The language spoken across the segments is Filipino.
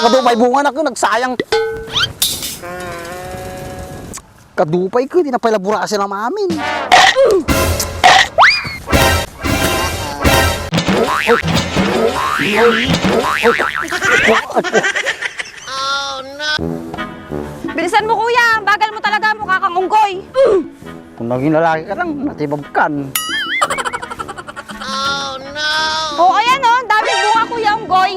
Kadupay bunga na ko, nagsayang. Kadupay ko, di na pala burasin ang mamin. Bilisan mo kuya, bagal mo talaga, mukha kang unggoy. Kung naging lalaki ka lang, natibabkan. Oo, ayan o, daming bunga kuya unggoy.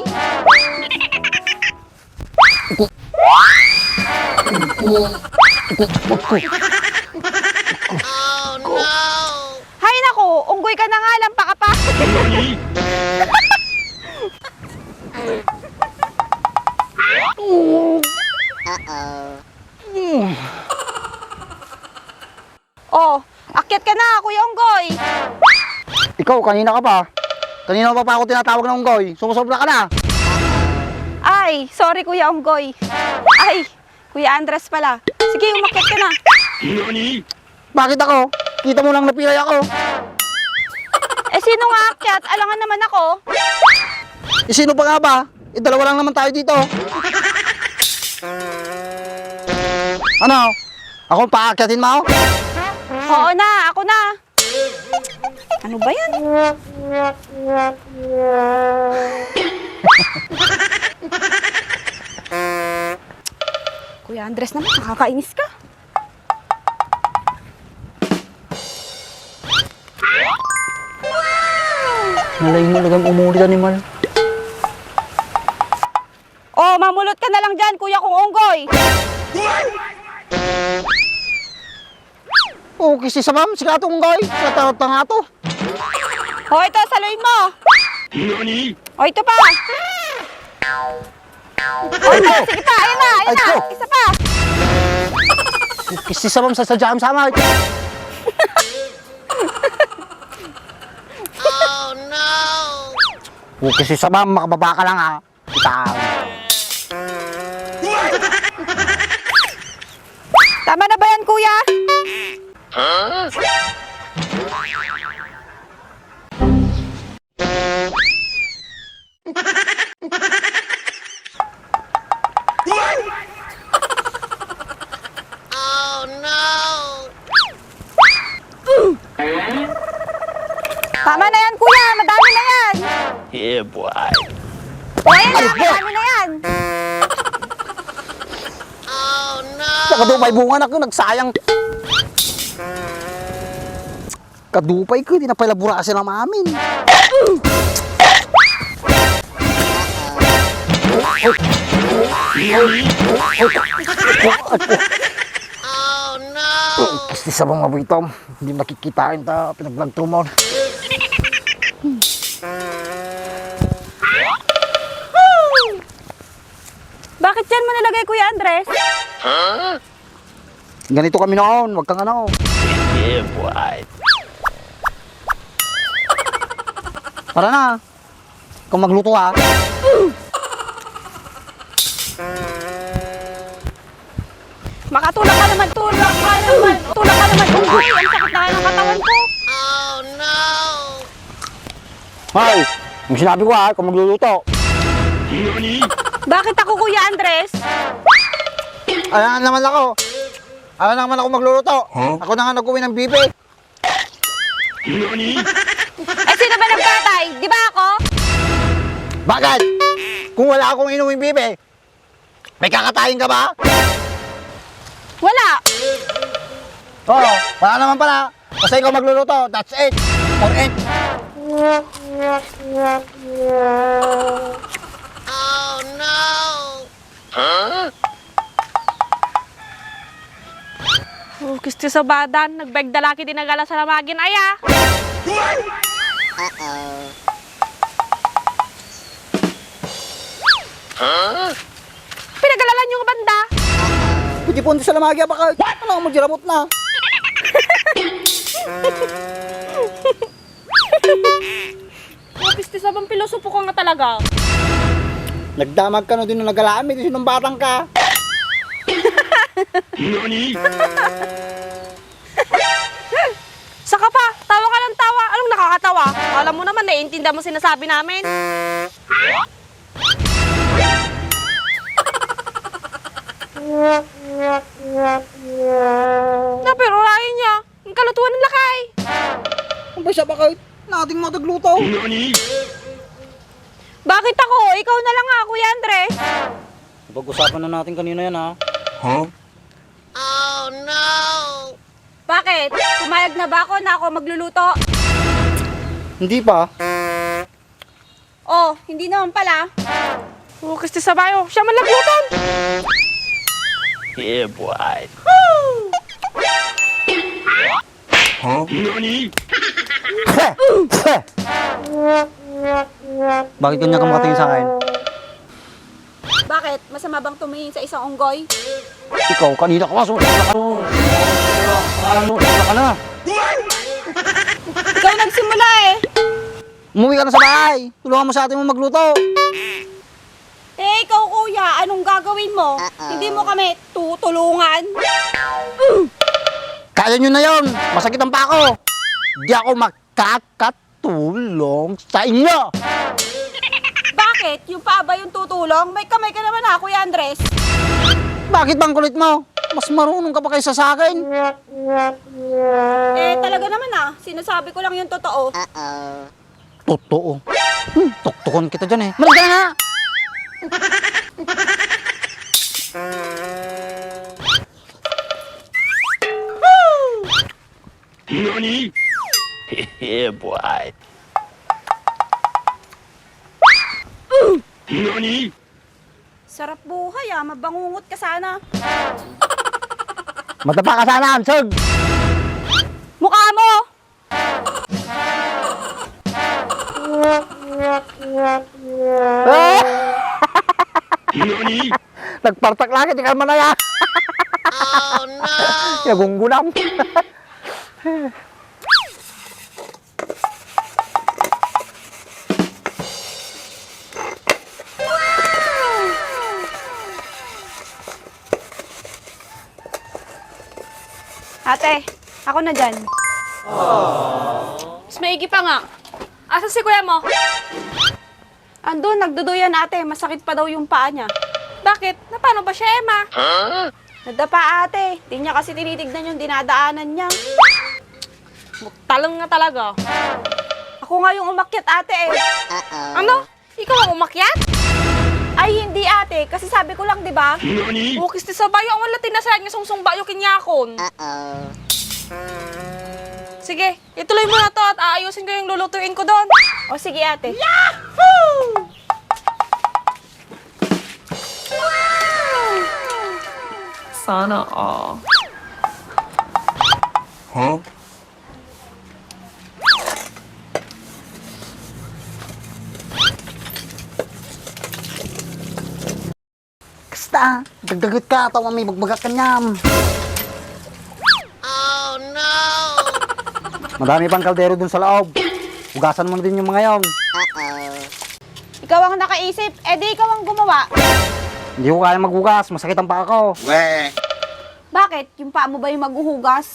Hay naku, unggoy ka na nga, lampa ka pa. Oh, akyat ka na, kuya unggoy. Ikaw, kanina ka pa. Kanina pa ako tinatawag ng unggoy. Sumusobra ka na. Ay, sorry kuya unggoy. Ay, kuya Andres pala. Sige, umakyat ka na. Bakit ako? Kita mo lang napilay ako. Eh, sino nga akyat? Alangan naman ako. Sino pa nga ba? Dalawa lang naman tayo dito. Ano? Ako paakyatin mo? Oo na, ako na. Ano ba yan? Kuya Andres naman, nakakainis ka. Nalay mo lagang umulit animal. Oh, mamulot ka na lang dyan, kuya kong unggoy. Oh, kasi sa ma'am, siya itong unggoy. Natarot na nga to. Oh, ito, saluin mo. Oh, ito pa. Oh, ito, sige pa, ayan na, Ay, ito. isa pa. Kasi sa ma'am, sa jam sama. Oh, kasi sa ma'am, makababa ka lang ha. Itaw. Tama na ba yan, kuya? Tama na yan, kuya. Madami na yan. Yeah, boy. Ayan na, madami na yan. Kadupay bunga na ko, nagsayang. Kadupay ko, di na pala burasin ang mamin. Pasti sa mga buitom, hindi makikitain ta pinaglag mo. Bakit dyan mo nilagay, kuya Andres? Ganito kami noon, wag kang ano. Yeah, boy. Tara na. Kung magluto ha. Makatulak ka naman, tulak ka naman, tulak ka naman. Unggoy, ang sakit na ng katawan ko. Hoy, yung sinabi ko ha, kung magluluto. Bakit ako, kuya Andres? Ayan naman ako. Ayan naman ako magluluto. Ako na nga nag-uwi ng bibe. Eh, sino ba nagkatay? Di ba ako? Bakit? Kung wala akong inuwing bibe, may kakatayin ka ba? Wala. Oo, wala naman pala. Basta ikaw magluluto, that's it. For it. Oh, kisti sa badan. Nagbeg dalaki dinagala sa lamagin, aya. Pinagalalan yung banda. Puti po sa lamagya baka ano mo giramot na. Oh, kisti sa bang pilosopo ka nga talaga. Nagdamag ka no din nung nagalaan, may sinong batang ka. Saka pa, tawa ka ng tawa. Anong nakakatawa? Alam mo naman, naiintindihan mo sinasabi namin. Na, pero rayan niya. Ang kalutuan ng lakay. Ang ba siya bakit? Nating matagluto. Bakit ako? Ikaw na lang nga, Kuya Andres. Pag-usapan na natin kanina yan, ha? Bakit? Pumayag na ba ako na ako magluluto? Hindi pa. Oh, hindi naman pala. Oh, kasi sa bayo, siya man nagluton. Yeah, boy. Bakit kanya ka makatingin sa akin? Bakit? Masama bang tumingin sa isang unggoy? Ikaw, kanina ka mas. Ano ka na? Ikaw nagsimula eh. Umuwi ka na sa bahay. Tulungan mo sa atin mo magluto. Eh, ikaw kuya, anong gagawin mo? Hindi mo kami tutulungan? Kaya nyo na yon. Masakit ang pako. Di ako makakatulong sa inyo. Bakit? Yung paa ba yung tutulong? May kamay ka naman ha, Kuya Andres. Bakit bang kulit mo? Mas marunong ka pa kaysa sa akin. Eh, talaga naman ah. Sinasabi ko lang yung totoo. Totoo. Tuktukon kita dyan eh. Malag ka na nga. Yeah, boy. Sarap buhay ah. Mabangungot ka sana. Matapa ka sana, Ansog. Mukha mo! Nagpartak lagi, di ka manaya. Oh, no! Nagunggunam. Ate, ako na dyan. Mas maigi pa nga. Asa si kuya mo? Andun, nagduduyan ate. Masakit pa daw yung paa niya. Bakit? Na paano ba siya, Emma? Nadapa ate. Di niya kasi tinitignan yung dinadaanan niya. Talong nga talaga. Ako nga yung umakyat ate eh. Ano? Ikaw ang umakyat? Ay hindi ate, kasi sabi ko lang di ba? Oh, kasi sa bayo, ang wala tinasayan nga sungsung bayo kinyakon. Sige, ituloy mo na to at aayusin ko yung lulutuin ko doon. O sige ate. Sana all. Kasta, dagdagot ka, tawa may magbagat ka niyam. Madami pang kaldero dun sa loob. Hugasan mo na din yung mga yon. Ikaw ang nakaisip, di ikaw ang gumawa. Hindi ko kaya maghugas. Masakit ang paa ko. Bakit? Yung paa mo ba yung maghuhugas?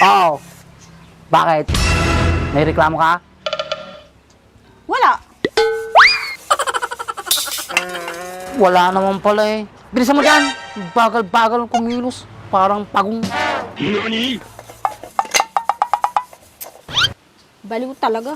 Oo. Bakit? May reklamo ka? Wala. Wala naman pala eh. Bilisan mo dyan. Bagal-bagal ang kumilos. Parang pagong. Baliw talaga.